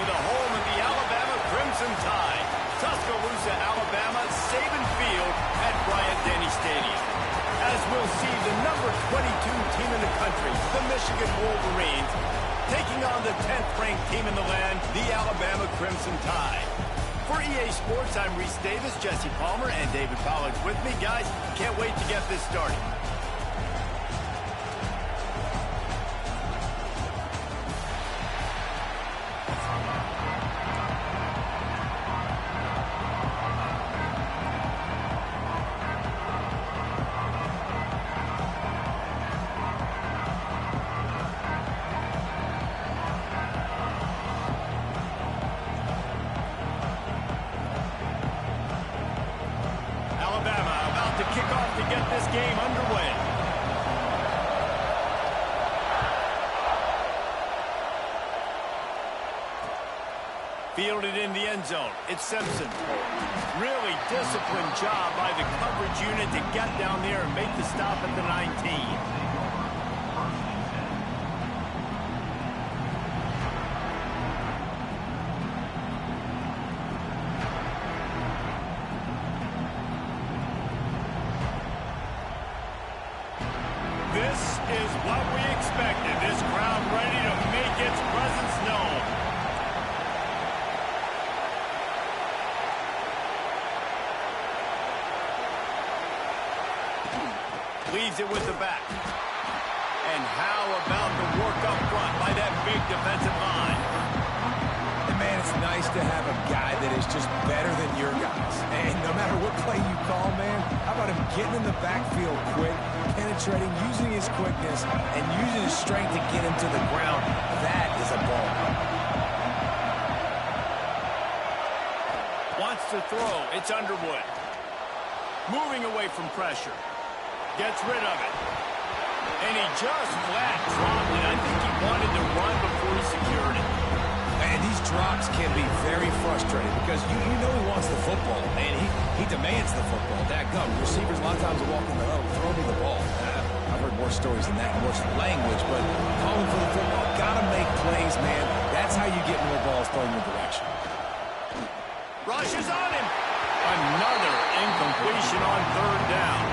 to the home of the Alabama Crimson Tide. Tuscaloosa, Alabama, Saban Field at Bryant-Denny Stadium. As we'll see, the number 22 team in the country, the Michigan Wolverines, taking on the 10th-ranked team in the land, the Alabama Crimson Tide. For EA Sports, I'm Reese Davis, Jesse Palmer, and David Pollock's with me. Guys, can't wait to get this started. Fielded in the end zone. It's Simpson. Really disciplined job by the coverage unit to get down there and make the stop at the 19. This is what we expected. This crowd ready to make its presence known. Leaves it with the back. And how about the work up front by that big defensive line? And man, it's nice to have a guy that is just better than your guys. And no matter what play you call, man, how about him getting in the backfield quick, penetrating, using his quickness, and using his strength to get him to the ground? That is a ball. Wants to throw. It's Underwood. Moving away from pressure. Gets rid of it. And he just flat dropped it. I think he wanted to run before he secured it. And these drops can be very frustrating because you know he wants the football, and he demands the football. That go. Receivers a lot of times will walk in the huddle, throw me the ball. I've heard more stories than that, worse language, but calling for the football, gotta make plays, man. That's how you get more balls thrown your direction. Rushes on him. Another incompletion on third down.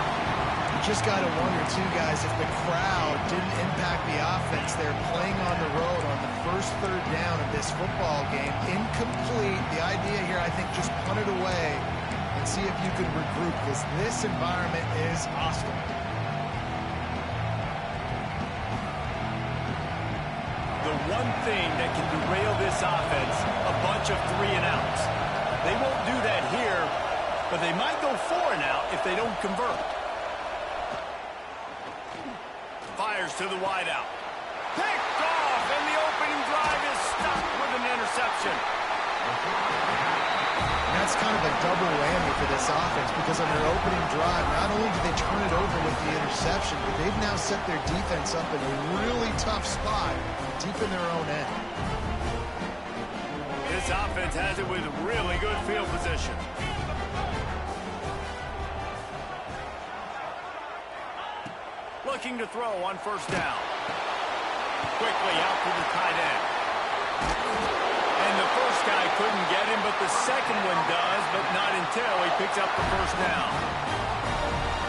Just got to wonder, too, guys, if the crowd didn't impact the offense. They're playing on the road on the first third down of this football game. Incomplete. The idea here, I think, just punt it away and see if you can regroup, because this environment is hostile. The one thing that can derail this offense, a bunch of 3-and-outs. They won't do that here, but they might go 4-and-out if they don't convert. Fires to the wideout. Picked off, and the opening drive is stopped with an interception. And that's kind of a double whammy for this offense, because on their opening drive, not only did they turn it over with the interception, but they've now set their defense up in a really tough spot deep in their own end. This offense has it with really good field position. Looking to throw on first down. Quickly out to the tight end. And the first guy couldn't get him, but the second one does, but not until he picks up the first down.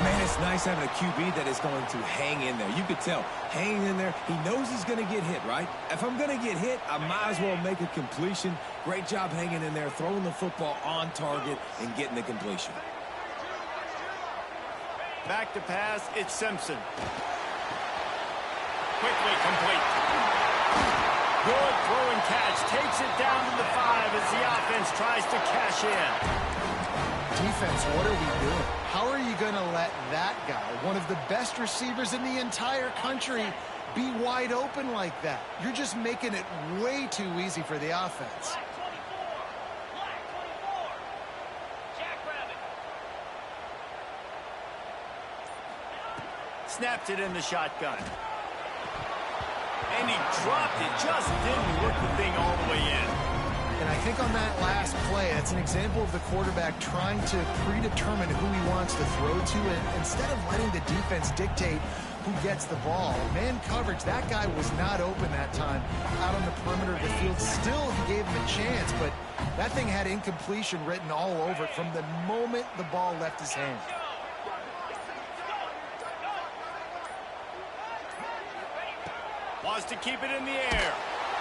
Man, it's nice having a QB that is going to hang in there. You could tell, hanging in there, he knows he's going to get hit, right? If I'm going to get hit, I might as well make a completion. Great job hanging in there, throwing the football on target and getting the completion. Back to pass, it's Simpson. Quickly complete. Good throw and catch. Takes it down to the 5 as the offense tries to cash in. Defense, what are we doing? How are you going to let that guy, one of the best receivers in the entire country, be wide open like that? You're just making it way too easy for the offense. Snapped it in the shotgun. And he dropped it. Just didn't work the thing all the way in. And I think on that last play, that's an example of the quarterback trying to predetermine who he wants to throw to, and instead of letting the defense dictate who gets the ball. Man coverage, that guy was not open that time out on the perimeter of the field. Still, he gave him a chance, but that thing had incompletion written all over it from the moment the ball left his hand. Wants to keep it in the air.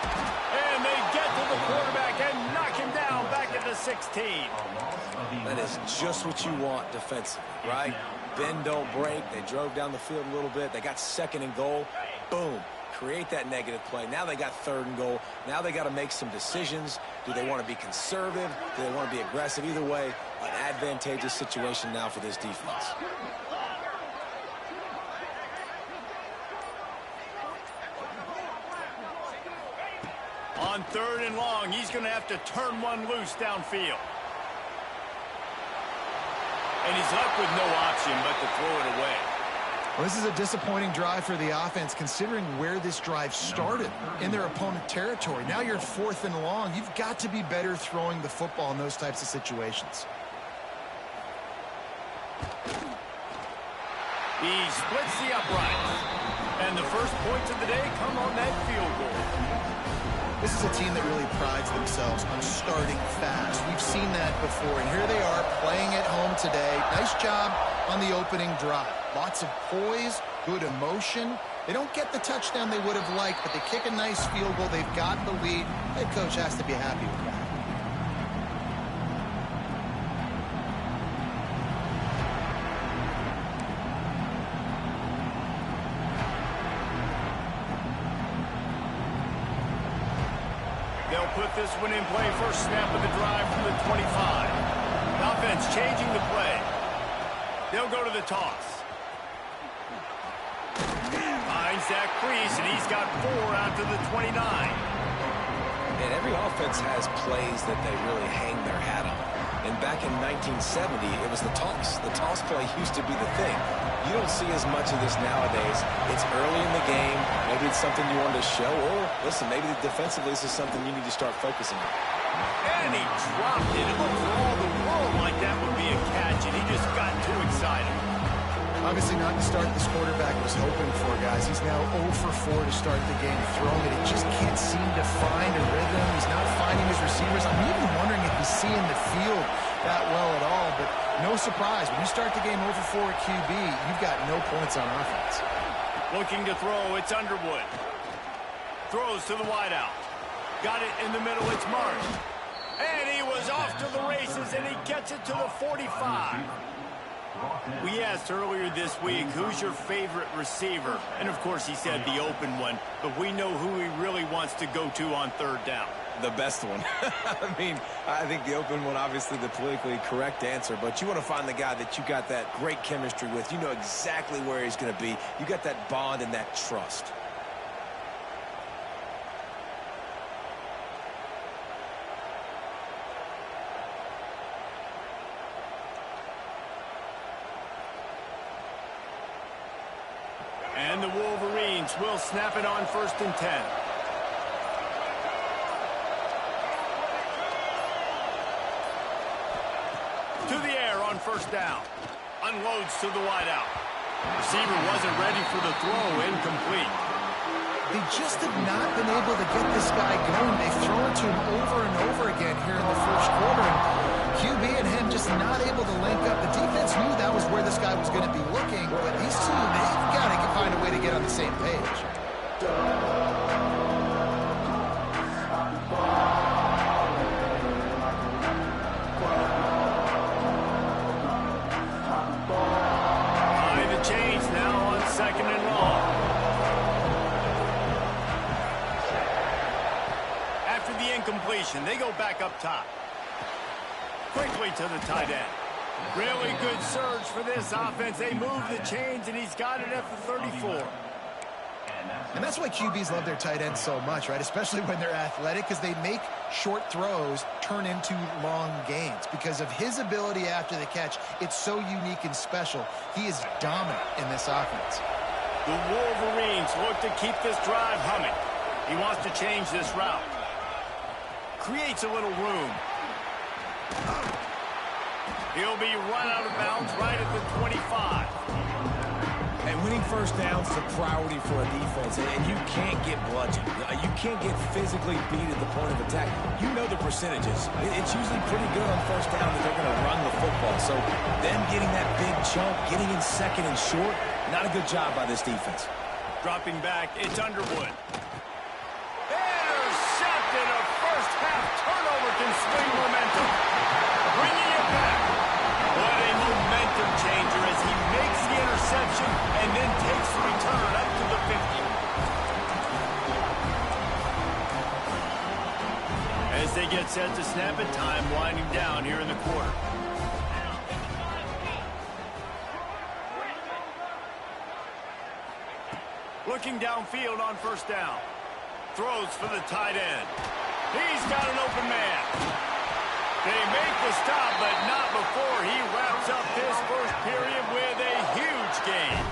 And they get to the quarterback and knock him down back at the 16. That is just what you want defensively, right? Bend, don't break. They drove down the field a little bit. They got second and goal. Boom. Create that negative play. Now they got third and goal. Now they got to make some decisions. Do they want to be conservative? Do they want to be aggressive? Either way, an advantageous situation now for this defense. On third and long, he's going to have to turn one loose downfield. And he's left with no option but to throw it away. Well, this is a disappointing drive for the offense, considering where this drive started, in their opponent territory. Now you're fourth and long. You've got to be better throwing the football in those types of situations. He splits the uprights. And the first points of the day come on that field goal. This is a team that really prides themselves on starting fast. We've seen that before, and here they are playing at home today. Nice job on the opening drive. Lots of poise, good emotion. They don't get the touchdown they would have liked, but they kick a nice field goal. They've got the lead. Head coach has to be happy with that. They'll put this one in play. First snap of the drive from the 25. Offense changing the play. They'll go to the toss. Finds that crease, and he's got 4 out to the 29. And every offense has plays that they really hang their hat on. And back in 1970, it was the toss. The toss play used to be the thing. You don't see as much of this nowadays. It's early in the game. Maybe it's something you wanted to show. Or, listen, maybe defensively this is something you need to start focusing on. And he dropped it. It looked for all the world like that would be a catch, and he just got too excited. Obviously not the start this quarterback was hoping for, guys. He's now 0 for 4 to start the game throwing it. He just can't seem to find a rhythm. He's not finding his receivers. I'm even wondering if he's seeing the field that well at all. But no surprise. When you start the game 0 for 4 at QB, you've got no points on offense. Looking to throw, it's Underwood. Throws to the wideout. Got it in the middle, it's Martin. And he was off to the races, and he gets it to the 45. We asked earlier this week, who's your favorite receiver? And, of course, he said the open one. But we know who he really wants to go to on third down. The best one. I mean, I think the open one, obviously the politically correct answer, but you want to find the guy that you got that great chemistry with. You know exactly where he's going to be. You got that bond and that trust. And the Wolverines will snap it on 1st and 10. To the air on 1st down. Unloads to the wideout. Receiver wasn't ready for the throw. Incomplete. They just have not been able to get this guy going. They've thrown to him over and over again here in the first quarter. And QB and him just not able to link up. The defense knew that was where this guy was going to be looking, but these two, they've got to find a way to get on the same page. Behind the chains now on 2nd and long. After the incompletion, they go back up top. Quickly to the tight end. Really good surge for this offense. They move the chains, and he's got it at the 34. And that's why QBs love their tight ends so much, right? Especially when they're athletic, because they make short throws turn into long gains. Because of his ability after the catch, it's so unique and special. He is dominant in this offense. The Wolverines look to keep this drive humming. He wants to change this route. Creates a little room. He'll be run out of bounds right at the 25. And winning first downs is a priority for a defense, and you can't get bludgeoned. You can't get physically beat at the point of attack. You know the percentages. It's usually pretty good on first down that they're going to run the football. So them getting that big chunk, getting in second and short, not a good job by this defense. Dropping back, it's Underwood. Intercepted. A first-half turnover can swing momentum. Bringing it back. What a momentum changer as he makes the interception and then takes the return up to the 50. As they get set to snap it, time winding down here in the quarter. Looking downfield on first down. Throws for the tight end. He's got an open man. They make the stop, but not before he wraps up this first period with a huge gain.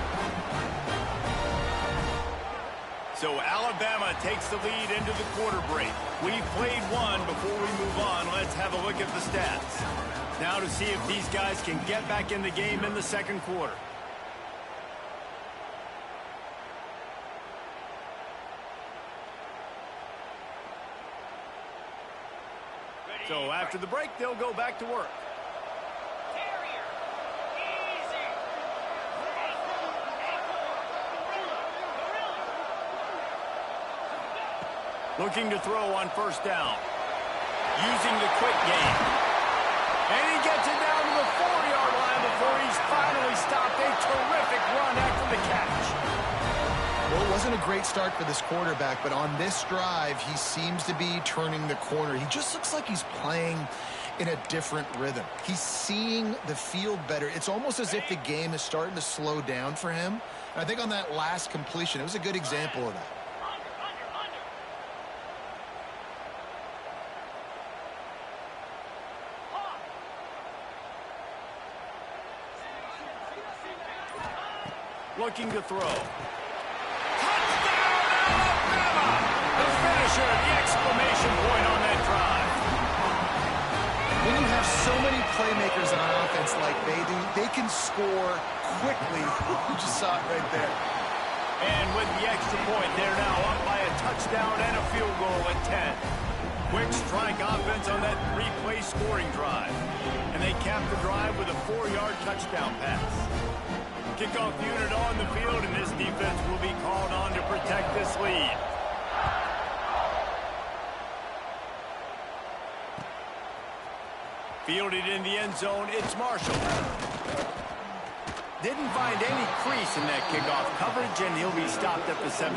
So Alabama takes the lead into the quarter break. We've played one. Before we move on, let's have a look at the stats. Now to see if these guys can get back in the game in the second quarter. So after the break, they'll go back to work. Looking to throw on first down. Using the quick game. And he gets it down to the 4-yard line before he's finally stopped. A terrific run after the catch. Well, it wasn't a great start for this quarterback, but on this drive, he seems to be turning the corner. He just looks like he's playing in a different rhythm. He's seeing the field better. It's almost as if the game is starting to slow down for him. And I think on that last completion, it was a good example of that. Looking to throw. Touchdown, Alabama! The finisher, the exclamation point on that drive. When you have so many playmakers on offense like they do, they can score quickly. You just saw it right there. And with the extra point, they're now up by a touchdown and a field goal at 10. Quick strike offense on that 3-play scoring drive. And they cap the drive with a 4-yard touchdown pass. Kickoff unit on the field, and this defense will be called on to protect this lead. Fielded in the end zone, it's Marshall. Didn't find any crease in that kickoff coverage, and he'll be stopped at the 17.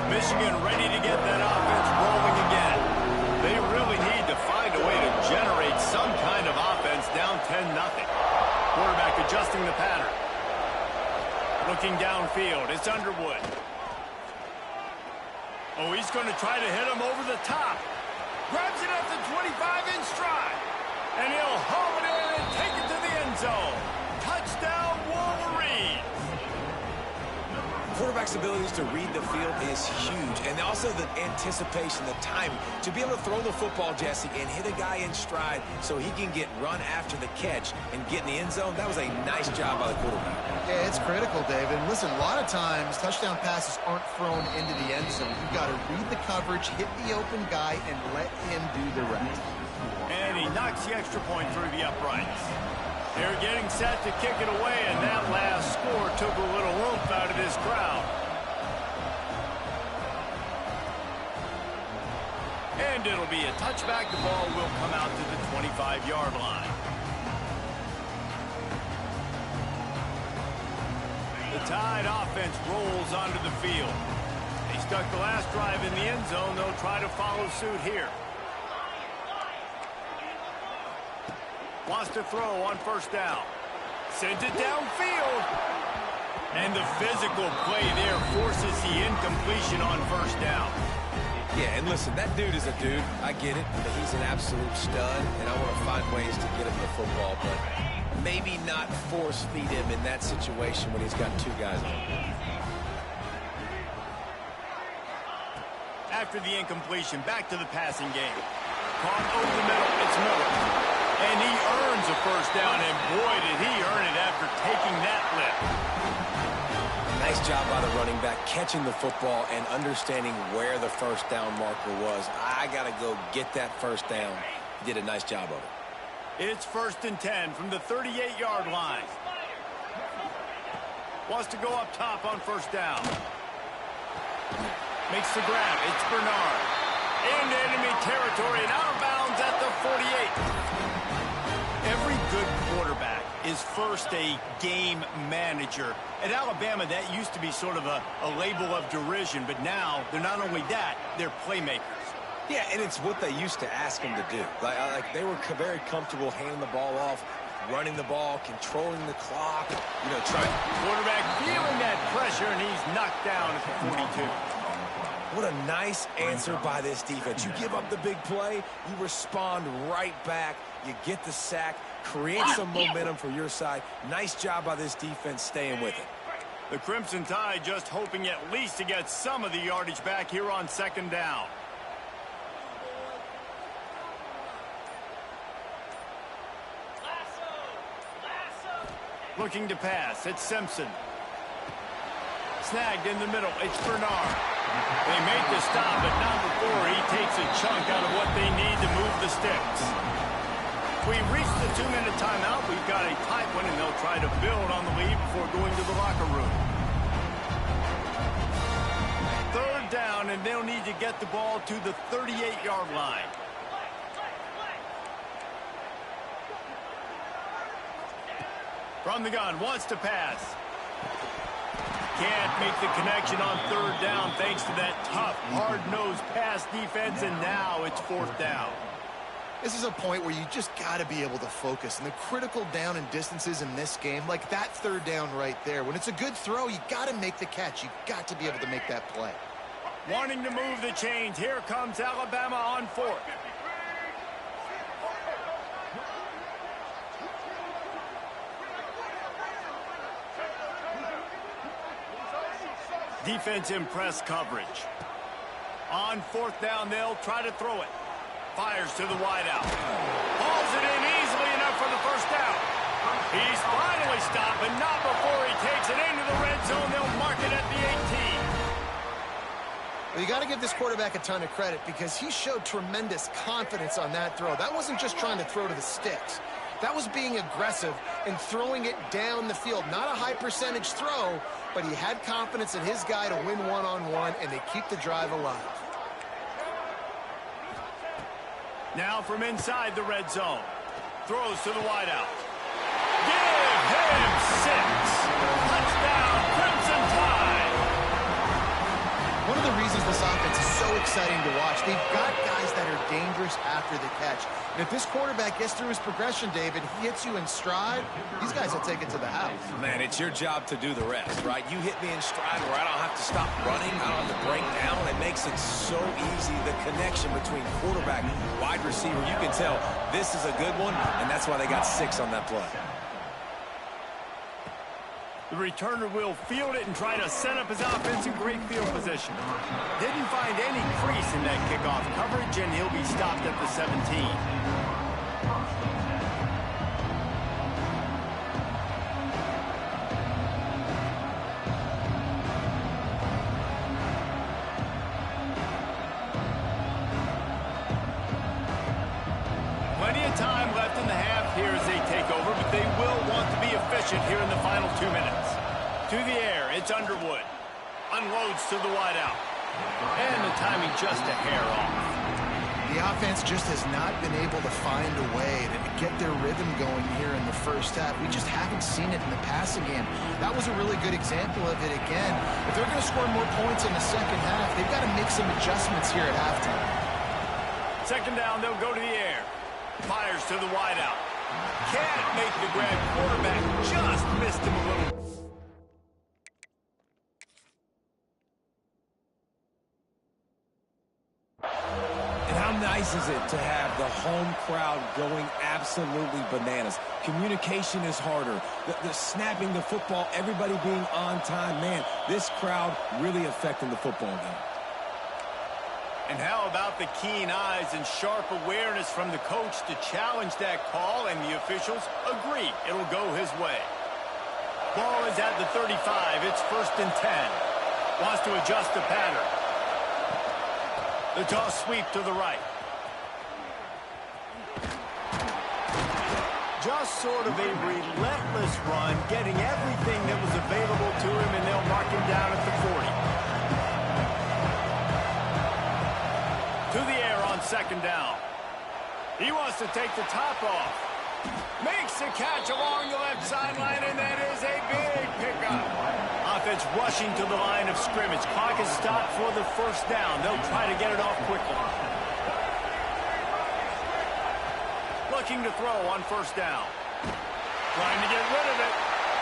Michigan ready to get that offense rolling again. They really need to find a way to generate some kind of offense down 10-0. Quarterback adjusting the pattern. Looking downfield, it's Underwood. Oh, he's going to try to hit him over the top. Grabs it at the 25 in stride. And he'll home it in and take it to the end zone. Touchdown, Wolverine. Quarterback's abilities to read the field is huge, and also the anticipation, the timing. To be able to throw the football, Jesse, and hit a guy in stride so he can get run after the catch and get in the end zone, that was a nice job by the quarterback. Yeah, it's critical, David. Listen, a lot of times touchdown passes aren't thrown into the end zone. You've got to read the coverage, hit the open guy, and let him do the rest. And he knocks the extra point through the uprights. They're getting set to kick it away, and that last score took a little oomph out of this crowd. And it'll be a touchback. The ball will come out to the 25-yard line. The Tide offense rolls onto the field. They stuck the last drive in the end zone. They'll try to follow suit here. Wants to throw on first down. Sends it downfield. And the physical play there forces the incompletion on first down. Yeah, and listen, that dude is a dude. I get it. He's an absolute stud, and I want to find ways to get him the football, but maybe not force feed him in that situation when he's got two guys on him. after the incompletion. Back to the passing game. Caught over the middle. It's Miller. And he earns a first down, and boy, did he earn it after taking that lift. Nice job by the running back, catching the football and understanding where the first down marker was. I got to go get that first down. He did a nice job of it. It's 1st and 10 from the 38-yard line. Wants to go up top on first down. Makes the grab. It's Bernard. Into enemy territory and out of bounds at the 48. Every good quarterback is first a game manager. At Alabama, that used to be sort of a label of derision, but now they're not only that, they're playmakers. Yeah, and it's what they used to ask him to do. Like they were very comfortable handing the ball off, running the ball, controlling the clock, trying. Quarterback feeling that pressure, and he's knocked down at the 42. What a nice answer by this defense. You give up the big play, you respond right back, you get the sack, create some momentum for your side. Nice job by this defense staying with it. The Crimson Tide just hoping at least to get some of the yardage back here on 2nd down. Looking to pass. It's Simpson. Snagged in the middle. It's Bernard. They make the stop, but not before he takes a chunk out of what they need to move the sticks. We reached the 2-minute timeout. We've got a tight one, and they'll try to build on the lead before going to the locker room. 3rd down, and they'll need to get the ball to the 38-yard line. From the gun, wants to pass. Can't make the connection on 3rd down thanks to that tough, hard-nosed pass defense, and now it's 4th down. This is a point where you just got to be able to focus. And the critical down and distances in this game, like that 3rd down right there, when it's a good throw, you got to make the catch. You got to be able to make that play. Wanting to move the chains. Here comes Alabama on 4th. Defense in press coverage. On 4th down, they'll try to throw it. Fires to the wideout. Hauls it in easily enough for the first down. He's finally stopped, but not before he takes it into the red zone. They'll mark it at the 18. Well, you got to give this quarterback a ton of credit because he showed tremendous confidence on that throw. That wasn't just trying to throw to the sticks. That was being aggressive and throwing it down the field. Not a high percentage throw, but he had confidence in his guy to win one-on-one, and they keep the drive alive. Now from inside the red zone. Throws to the wideout. Give him 6. Touchdown, Crimson Tide. One of the reasons this offense is so exciting to watch, they've got guys that are dangerous after the catch. And if this quarterback gets through his progression, David, he hits you in stride, these guys will take it to the house. Man, it's your job to do the rest, right? You hit me in stride where I don't have to stop running, I don't have to break down. It makes it so easy, the connection between quarterback and wide receiver. You can tell this is a good one, and that's why they got 6 on that play. The returner will field it and try to set up his offense in great field position. Didn't find any crease in that kickoff coverage, and he'll be stopped at the 17. Plenty of time left in the half here as they take over, but they will want to be efficient here in the final 2 minutes. To the air, it's Underwood. Unloads to the wideout. And the timing just a hair off. The offense just has not been able to find a way to get their rhythm going here in the first half. We just haven't seen it in the passing game. That was a really good example of it again. If they're going to score more points in the second half, they've got to make some adjustments here at halftime. 2nd down, they'll go to the air. Fires to the wideout. Can't make the grab. Quarterback just missed him a little. And how nice is it to have the home crowd going absolutely bananas? Communication is harder. The snapping the football, everybody being on time. Man, this crowd really affecting the football game. And how about the keen eyes and sharp awareness from the coach to challenge that call, and the officials agree it'll go his way. Ball is at the 35. It's 1st and 10. Wants to adjust the pattern. The toss sweep to the right. Just sort of a relentless run, getting everything that was available to him, and they'll mark him down at the 40. To the air on 2nd down. He wants to take the top off. Makes the catch along the left sideline, and that is a big pickup. Offense rushing to the line of scrimmage. Clock is stopped for the 1st down. They'll try to get it off quickly. Looking to throw on 1st down. Trying to get rid of it.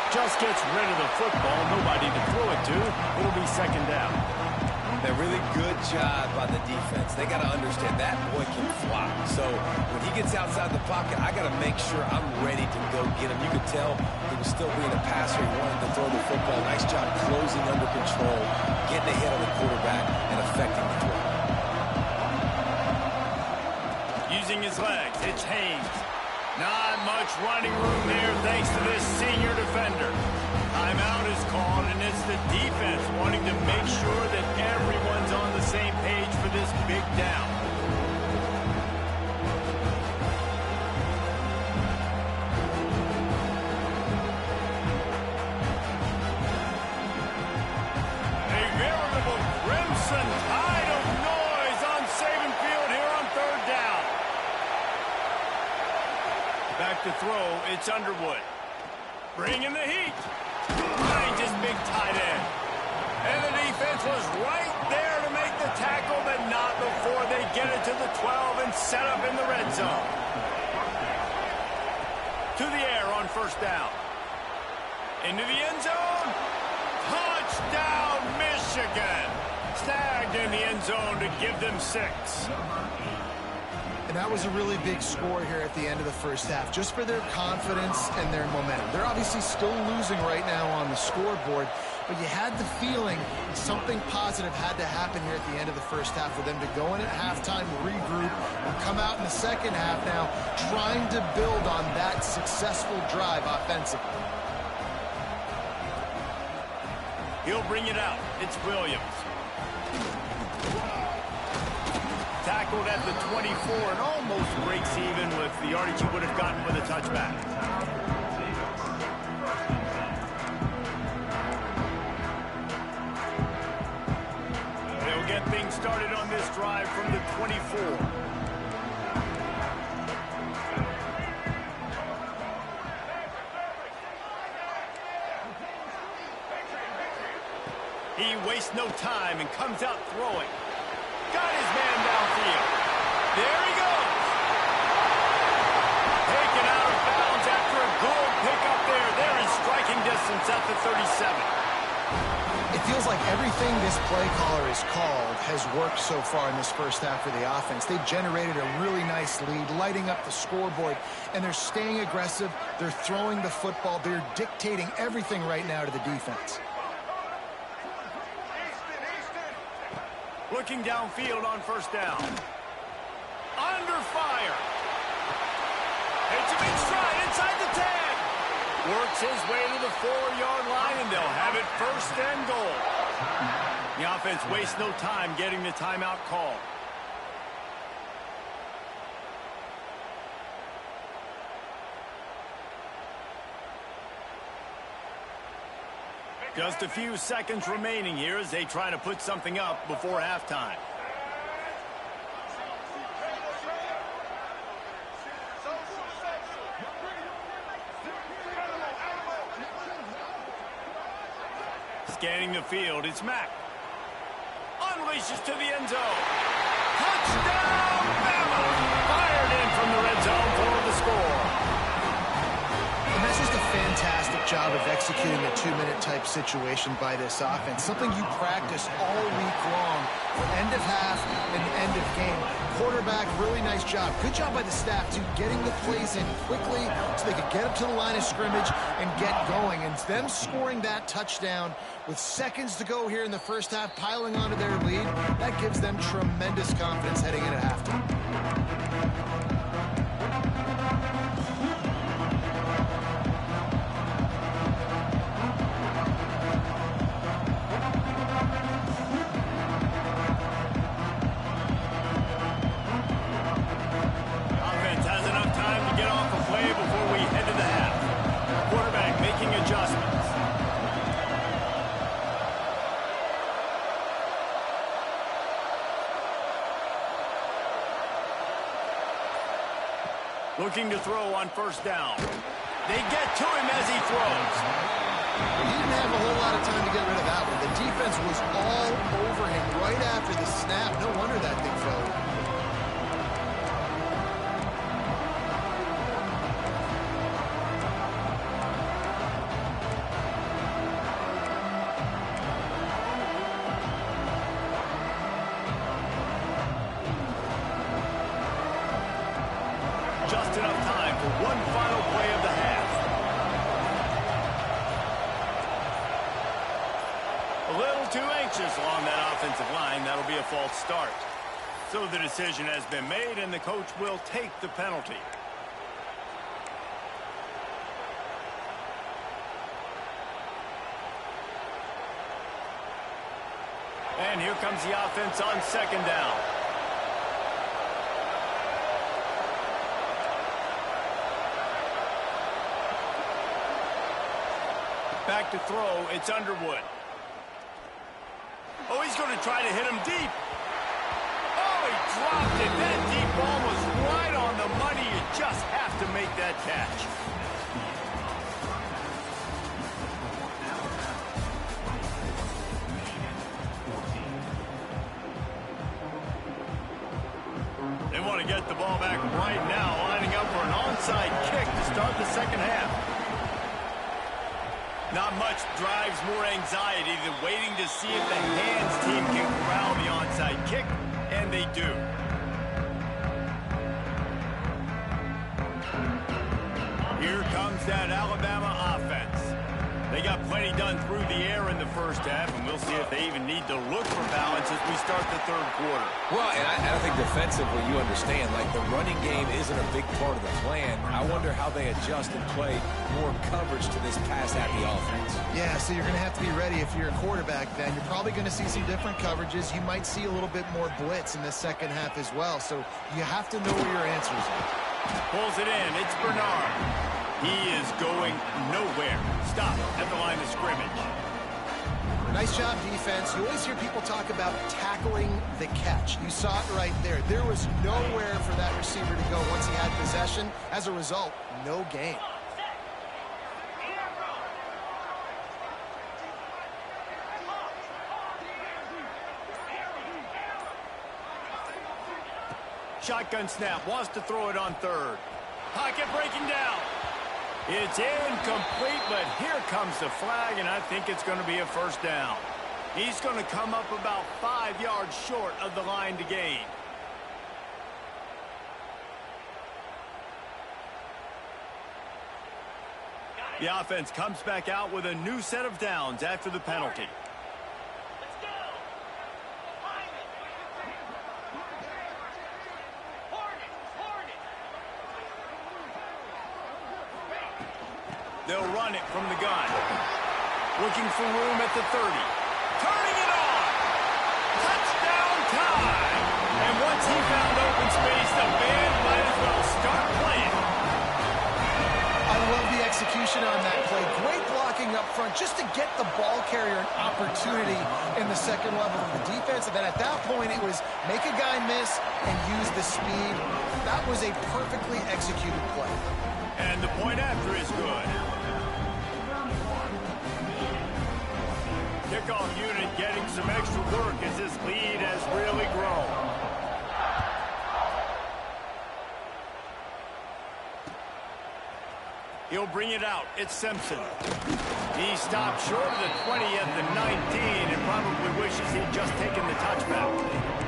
Just gets rid of the football. Nobody to throw it to. It'll be 2nd down. A really good job by the defense. They got to understand that boy can fly. So when he gets outside the pocket, I got to make sure I'm ready to go get him. You could tell he was still being a passer. He wanted to throw the football. Nice job closing under control, getting ahead on the quarterback, and affecting the throw. Using his legs, it's Haynes. Not much running room there thanks to this senior defender. Timeout is called, and it's the defense wanting to make sure that everyone's on the same page for this big down. A veritable crimson tide of noise on Saban Field here on 3rd down. Back to throw, it's Underwood. Bringing the heat. Finds his big tight end. And the defense was right there to make the tackle, but not before they get it to the 12 and set up in the red zone. To the air on 1st down. Into the end zone. Touchdown, Michigan. Snagged in the end zone to give them 6. And that was a really big score here at the end of the 1st half, just for their confidence and their momentum. They're obviously still losing right now on the scoreboard, but you had the feeling something positive had to happen here at the end of the 1st half for them to go in at halftime, regroup, and come out in the 2nd half now trying to build on that successful drive offensively. He'll bring it out. It's Williams. Tackled at the 24 and almost breaks even with the yardage he would have gotten with a touchback. They'll get things started on this drive from the 24. He wastes no time and comes out throwing. Got his man downfield. There he goes. Taken out of bounds after a good pickup there. They're in striking distance at the 37. It feels like everything this play caller has called has worked so far in this 1st half for the offense. They've generated a really nice lead, lighting up the scoreboard, and they're staying aggressive. They're throwing the football. They're dictating everything right now to the defense. Looking downfield on 1st down. Under fire. Hits him in stride inside the 10. Works his way to the 4-yard line, and they'll have it 1st and goal. The offense wastes no time getting the timeout call. Just a few seconds remaining here as they try to put something up before halftime. Scanning the field, it's Mack. Unleashes to the end zone. Touchdown, Bama! Fired in from the red zone for the score. And that's just a fantastic great job of executing a 2-minute type situation by this offense. Something you practice all week long for end of half and end of game. Quarterback, really nice job. Good job by the staff, too, getting the plays in quickly so they could get up to the line of scrimmage and get going. And them scoring that touchdown with seconds to go here in the first half, piling onto their lead, that gives them tremendous confidence heading into halftime. Looking to throw on first down. They get to him as he throws. He didn't have a whole lot of time to get rid of that one. The defense was all over him right after the snap. No wonder that thing fell. Just enough time for one final play of the half. A little too anxious along that offensive line. That'll be a false start. So the decision has been made, and the coach will take the penalty. And here comes the offense on second down. Back to throw, it's Underwood. Oh, he's going to try to hit him deep. Oh, he dropped it. That deep ball was right on the money. You just have to make that catch. They want to get the ball back right now, lining up for an onside kick to start the second half. Not much drives more anxiety than waiting to see if the hands team can corral the onside kick, and they do. Here comes that Alabama offense. They got plenty done through the air in the first half, and we'll see if they even need to look for balance as we start the third quarter. Well, and I think defensively you understand, like the running game isn't a big part of the plan. I wonder how they adjust and play more coverage to this pass-happy offense. Yeah, so you're going to have to be ready if you're a quarterback then. You're probably going to see some different coverages. You might see a little bit more blitz in the second half as well, so you have to know where your answers are. Pulls it in. It's Bernard. He is going nowhere. Stop at the line of scrimmage. Nice job, defense. You always hear people talk about tackling the catch. You saw it right there. There was nowhere for that receiver to go once he had possession. As a result, no gain. Shotgun snap. Wants to throw it on third. Pocket breaking down. It's incomplete, but here comes the flag, and I think it's going to be a first down. He's going to come up about 5 yards short of the line to gain. The offense comes back out with a new set of downs after the penalty. They'll run it from the gun. Looking for room at the 30. Turning it on. Touchdown time. And once he found open space, the band might as well start playing. I love the execution on that play. Great blocking up front just to get the ball carrier an opportunity in the second level of the defense. And then at that point, it was make a guy miss and use the speed. That was a perfectly executed play. And the point after is good. Kickoff unit getting some extra work as this lead has really grown. He'll bring it out. It's Simpson. He stopped short of the 20 at the 19 and probably wishes he'd just taken the touchback.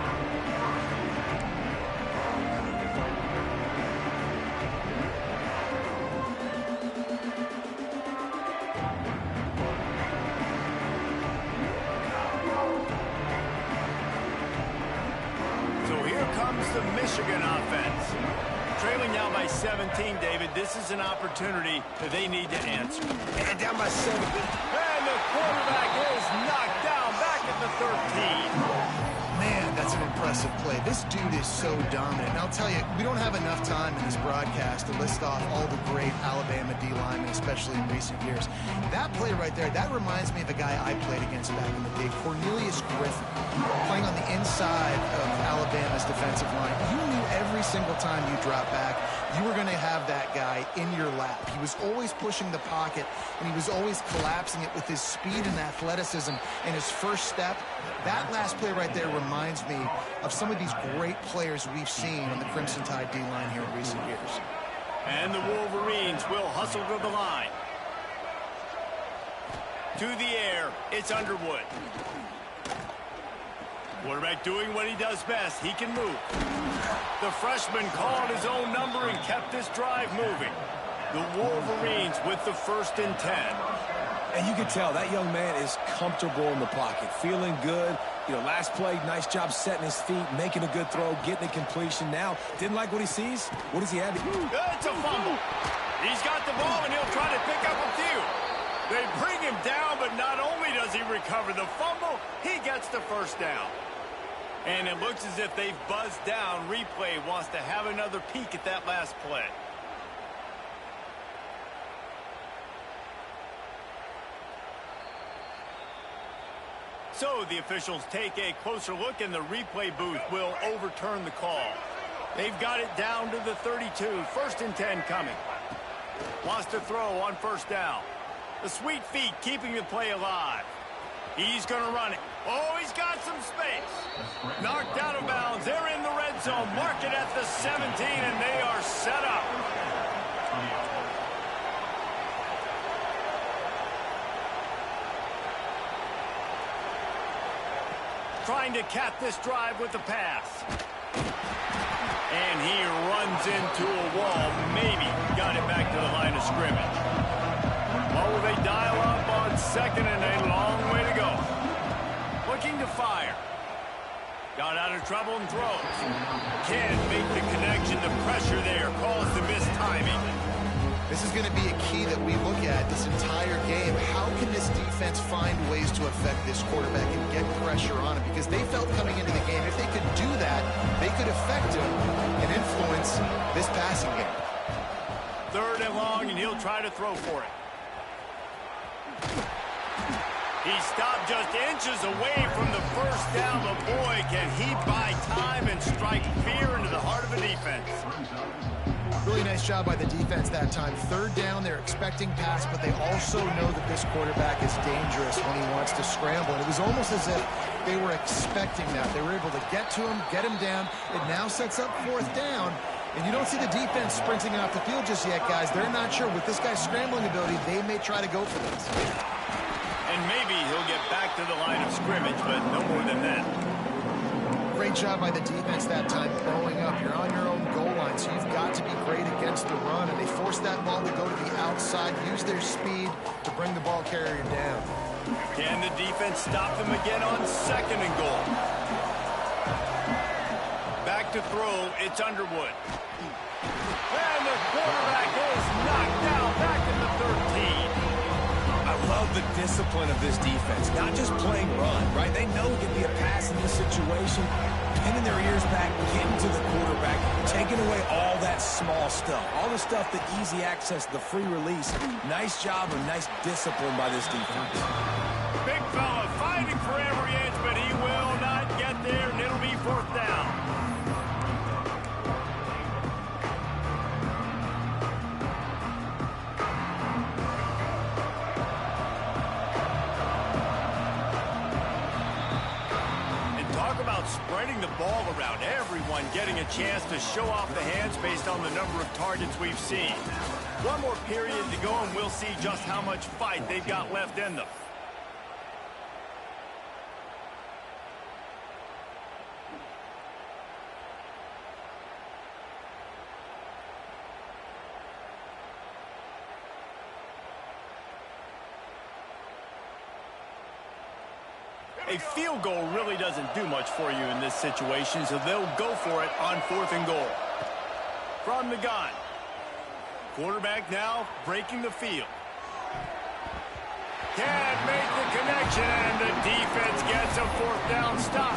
The Michigan offense. Trailing now by 17, David. This is an opportunity that they need to answer. And down by 7. And the quarterback is knocked down back at the 13. Man, that's an impressive play. This dude is so dominant. And I'll tell you, we don't have enough time in this broadcast to list off all the great Alabama D-linemen, especially in recent years. That play right there, that reminds me of a guy I played against back in the day, Cornelius Griffin, playing on the inside of Alabama's defensive line. You knew every single time you dropped back, you were going to have that guy in your lap. He was always pushing the pocket, and he was always collapsing it with his speed and athleticism and his first step. That last play right there reminds me of some of these great players we've seen on the Crimson Tide D-line here in recent years. And the Wolverines will hustle to the line. To the air, it's Underwood. Quarterback doing what he does best. He can move. The freshman called his own number and kept this drive moving. The Wolverines with the 1st and 10. And you can tell that young man is comfortable in the pocket, feeling good. You know, last play, nice job setting his feet, making a good throw, getting a completion. Now, didn't like what he sees. What does he have? It's a fumble. He's got the ball, and he'll try to pick up a few. They bring him down, but not only does he recover the fumble, he gets the 1st down. And it looks as if they've buzzed down. Replay wants to have another peek at that last play. So the officials take a closer look, and the replay booth will overturn the call. They've got it down to the 32. 1st and 10 coming. Wants to throw on 1st down. The sweet feet keeping the play alive. He's going to run it. Oh, he's got some space. Knocked out of bounds. They're in the red zone. Mark it at the 17, and they are set up. Trying to cap this drive with the pass. And he runs into a wall. Maybe got it back to the line of scrimmage. Well, will they dial up on 2nd and a long way to go? Looking to fire. Got out of trouble and throws. Can't make the connection. The pressure there caused the missed timing. This is going to be a key that we look at this entire game. How can this defense find ways to affect this quarterback and get pressure on him? Because they felt coming into the game, if they could do that, they could affect him and influence this passing game. 3rd and long, and he'll try to throw for it. He stopped just inches away from the 1st down, but boy, can he buy time and strike fear into the heart of a defense. Really nice job by the defense that time. 3rd down, they're expecting pass, but they also know that this quarterback is dangerous when he wants to scramble. And it was almost as if they were expecting that. They were able to get to him, get him down. It now sets up 4th down. And you don't see the defense sprinting off the field just yet, guys. They're not sure. With this guy's scrambling ability, they may try to go for this. And maybe he'll get back to the line of scrimmage, but no more than that. Great job by the defense that time, blowing up. You're on your own goal line, so you've got to be great against the run. And they force that ball to go to the outside, use their speed to bring the ball carrier down. Can the defense stop them again on 2nd and goal? Back to throw, it's Underwood. And the quarterback is knocked down back in the 13. I love the discipline of this defense. Not just playing run, right? They know it can be a pass in this situation. Pinning their ears back, getting to the quarterback, taking away all that small stuff. All the stuff, the easy access, the free release. Nice job and nice discipline by this defense. Big fella fighting for every inch, but he will not get there, and it'll be 4th down. spreading the ball around, everyone getting a chance to show off the hands based on the number of targets we've seen. One more period to go, and we'll see just how much fight they've got left in them. A field goal really doesn't do much for you in this situation, so they'll go for it on 4th and goal. From the gun. Quarterback now breaking the field. Can't make the connection, and the defense gets a 4th down stop.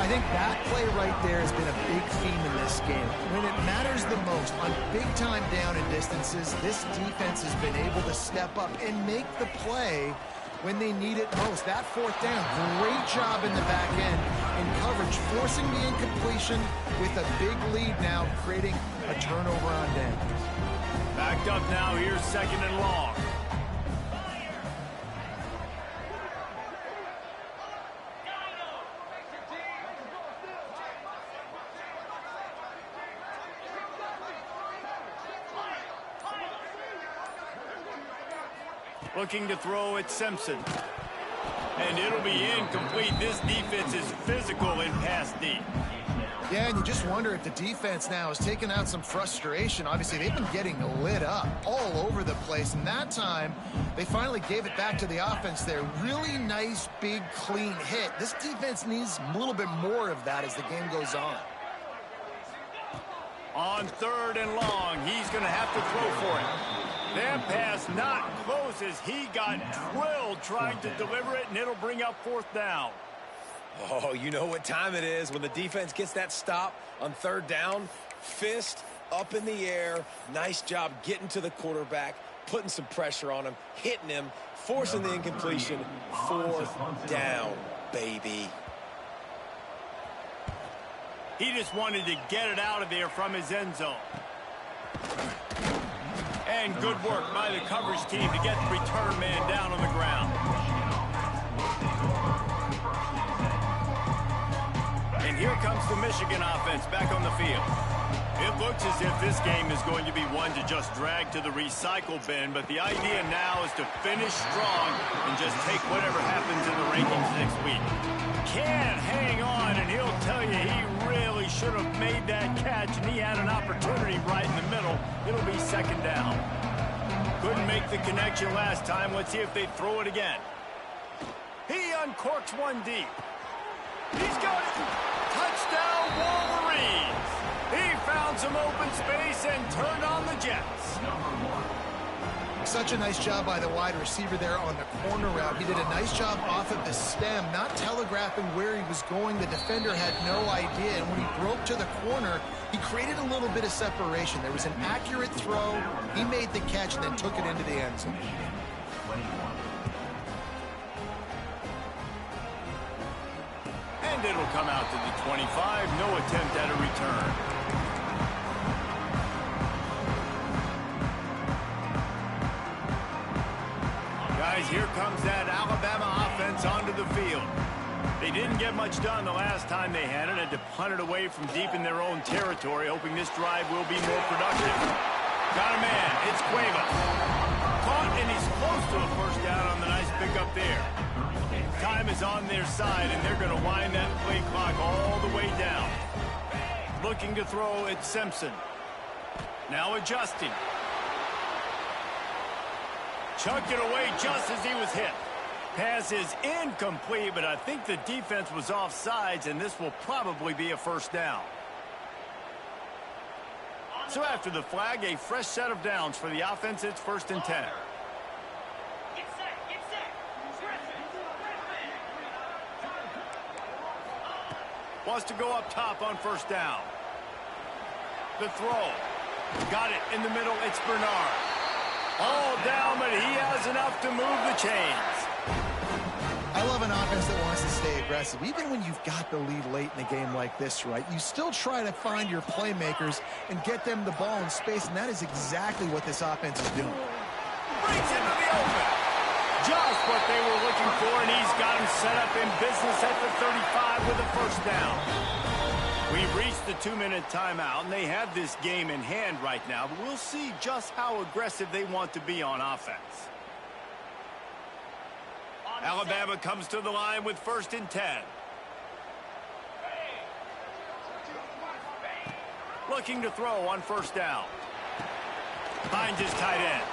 I think that play right there has been a big theme in this game. When it matters the most, on big-time down and distances, this defense has been able to step up and make the play when they need it most. That 4th down, great job in the back end in coverage, forcing the incompletion with a big lead now, creating a turnover on downs. Backed up now, here's 2nd and long. Looking to throw at Simpson. And it'll be incomplete. This defense is physical in pass D. Yeah, and you just wonder if the defense now is taking out some frustration. Obviously, they've been getting lit up all over the place. And that time, they finally gave it back to the offense there. Really nice, big, clean hit. This defense needs a little bit more of that as the game goes on. On 3rd and long, he's going to have to throw for it. That pass not close as he got drilled trying to deliver it, and it'll bring up 4th down. Oh, you know what time it is when the defense gets that stop on 3rd down. Fist up in the air. Nice job getting to the quarterback, putting some pressure on him, hitting him, forcing the incompletion. 4th down, baby. He just wanted to get it out of there from his end zone. And good work by the coverage team to get the return man down on the ground. And here comes the Michigan offense back on the field. It looks as if this game is going to be one to just drag to the recycle bin, but the idea now is to finish strong and just take whatever happens in the rankings next week. Can't hang on, and he'll tell you he really should have made that catch, and he had an opportunity right in the middle. It'll be 2nd down. Couldn't make the connection last time. Let's see if they throw it again. He uncorks one deep. He's got it. Touchdown, Wolverines. He found some open space and turned on the Jets. Such a nice job by the wide receiver there on the corner route. He did a nice job off of the stem, not telegraphing where he was going. The defender had no idea, and when he broke to the corner, he created a little bit of separation. There was an accurate throw. He made the catch and then took it into the end zone. And it'll come out to the 25. No attempt at a return. Guys, here comes that Alabama offense onto the field. They didn't get much done the last time they had it. Had to punt it away from deep in their own territory, hoping this drive will be more productive. Got a man. It's Cueva. Caught, and he's close to a 1st down on the nice pickup there. Time is on their side, and they're going to wind that play clock all the way down. Looking to throw at Simpson. Now adjusting. Chucked it away just as he was hit. Pass is incomplete, but I think the defense was offsides, and this will probably be a 1st down. So after the flag, a fresh set of downs for the offense. It's 1st and 10. Wants to go up top on 1st down. The throw. Got it in the middle. It's Bernard. All down, but he has enough to move the chains. I love an offense that wants to stay aggressive. Even when you've got the lead late in a game like this, right, you still try to find your playmakers and get them the ball in space, and that is exactly what this offense is doing. Brings into the open. Just what they were looking for, and he's got him set up in business at the 35 with a first down. We've reached the 2-minute timeout, and they have this game in hand right now, but we'll see just how aggressive they want to be on offense. Alabama comes to the line with 1st and 10. Looking to throw on 1st down. Finds his tight end.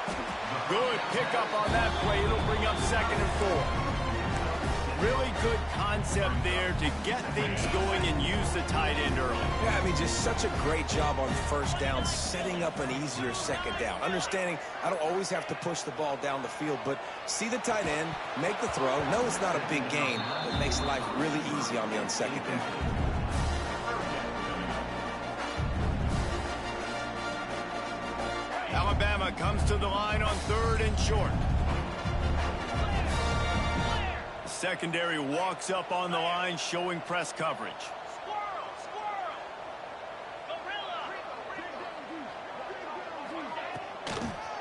Good pickup on that play. It'll bring up 2nd and 4. Really good concept there to get things going and use the tight end early. Yeah, I mean, just such a great job on 1st down, setting up an easier 2nd down. Understanding I don't always have to push the ball down the field, but see the tight end, make the throw. No, it's not a big gain, but it makes life really easy on me on 2nd down. Alabama comes to the line on 3rd and short. Secondary walks up on the line, showing press coverage.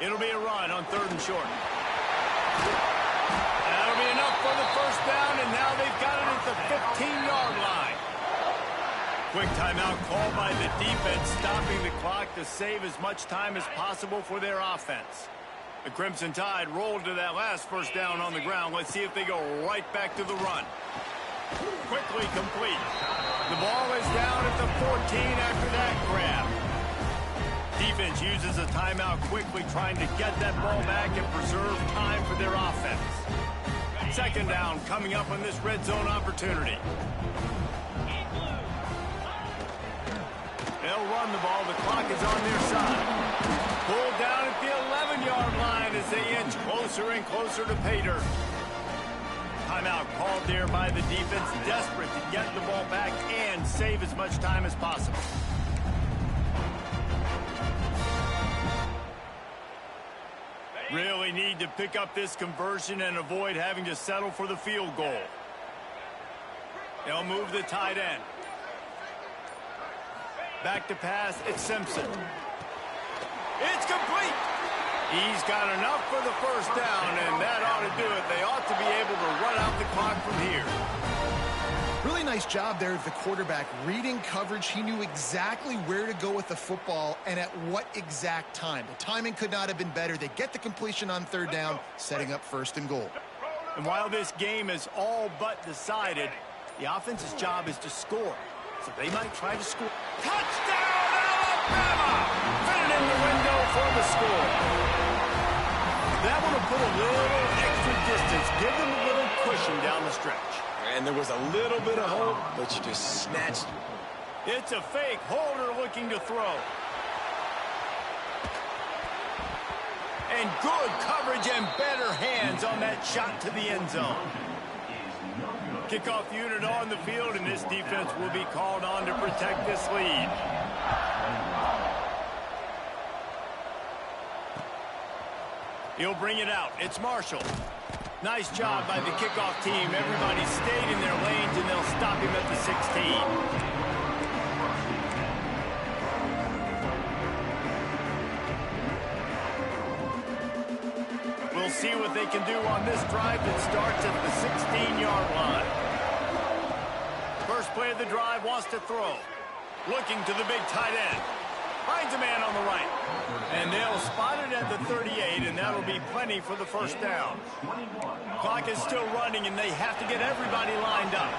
It'll be a run on 3rd and short. That'll be enough for the first down, and now they've got it at the 15-yard line. Quick timeout called by the defense, stopping the clock to save as much time as possible for their offense. The Crimson Tide rolled to that last first down on the ground. Let's see if they go right back to the run. Quickly complete. The ball is down at the 14 after that grab. Defense uses a timeout quickly, trying to get that ball back and preserve time for their offense. 2nd down coming up on this red zone opportunity. They'll run the ball. The clock is on their side. Pulled down at the 11-yard line as they inch closer and closer to pay dirt. Timeout called there by the defense, desperate to get the ball back and save as much time as possible. Really need to pick up this conversion and avoid having to settle for the field goal. They'll move the tight end. Back to pass, it's Simpson. It's complete. He's got enough for the first down, and that ought to do it. They ought to be able to run out the clock from here. Really nice job there of the quarterback. Reading coverage, he knew exactly where to go with the football and at what exact time. The timing could not have been better. They get the completion on 3rd down, setting up 1st and goal. And while this game is all but decided, the offense's job is to score. So they might try to score. Touchdown, Alabama! Fit it in the window for the score. That one will put a little extra distance, give them a little cushion down the stretch. And there was a little bit of hope, but you just snatched. It's a fake. Holder looking to throw. And good coverage and better hands on that shot to the end zone. Kickoff unit on the field, and this defense will be called on to protect this lead. He'll bring it out. It's Marshall. Nice job by the kickoff team. Everybody stayed in their lanes, and they'll stop him at the 16. We'll see what they can do on this drive that starts at the 16-yard line. First play of the drive, wants to throw. Looking to the big tight end. Finds a man on the right. And they'll spot it at the 38, and that'll be plenty for the first down. Clock is still running, and they have to get everybody lined up.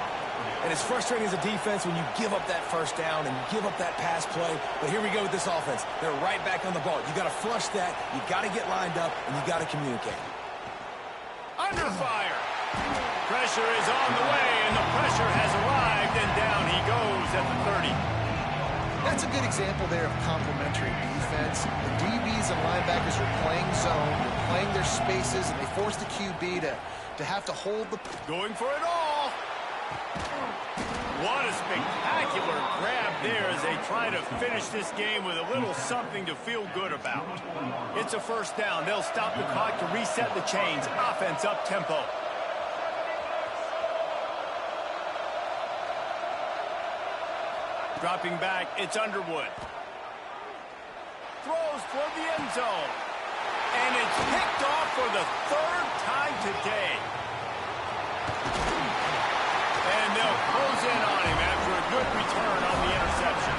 And it's frustrating as a defense when you give up that first down and give up that pass play. But here we go with this offense. They're right back on the ball. You got to flush that. You got to get lined up, and you got to communicate. Under fire. Pressure is on the way, and the pressure has arrived, and down he goes at the 30. That's a good example there of complementary defense. The DBs and linebackers are playing zone, they're playing their spaces, and they force the QB to have to hold the... Going for it all. What a spectacular grab there as they try to finish this game with a little something to feel good about. It's a first down. They'll stop the clock to reset the chains. Offense up tempo. Dropping back, it's Underwood. Throws toward the end zone. And it's picked off for the third time today. And they'll close in on him after a good return on the interception.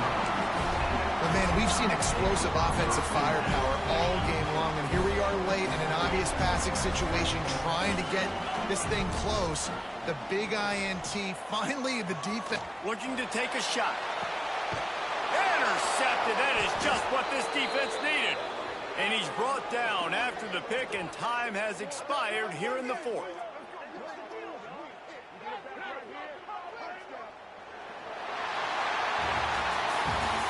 But man, we've seen explosive offensive firepower all game long, and here we are late in an obvious passing situation trying to get this thing close. The big INT, finally the defense. Looking to take a shot. Intercepted. That is just what this defense needed. And he's brought down after the pick, and time has expired here in the fourth.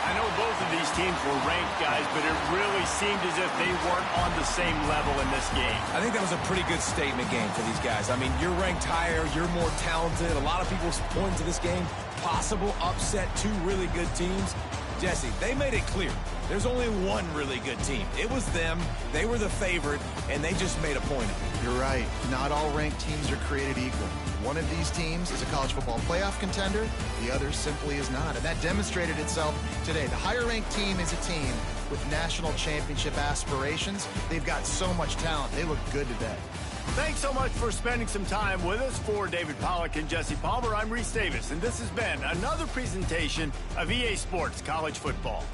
I know both of these teams were ranked, guys, but it really seemed as if they weren't on the same level in this game. I think that was a pretty good statement game for these guys. I mean, you're ranked higher, you're more talented. A lot of people point to this game, possible upset, two really good teams. Jesse, they made it clear. There's only one really good team. It was them. They were the favorite, and they just made a point of it. You're right. Not all ranked teams are created equal. One of these teams is a college football playoff contender. The other simply is not. And that demonstrated itself today. The higher-ranked team is a team with national championship aspirations. They've got so much talent. They look good today. Thanks so much for spending some time with us. For David Pollack and Jesse Palmer, I'm Reese Davis, and this has been another presentation of EA Sports College Football.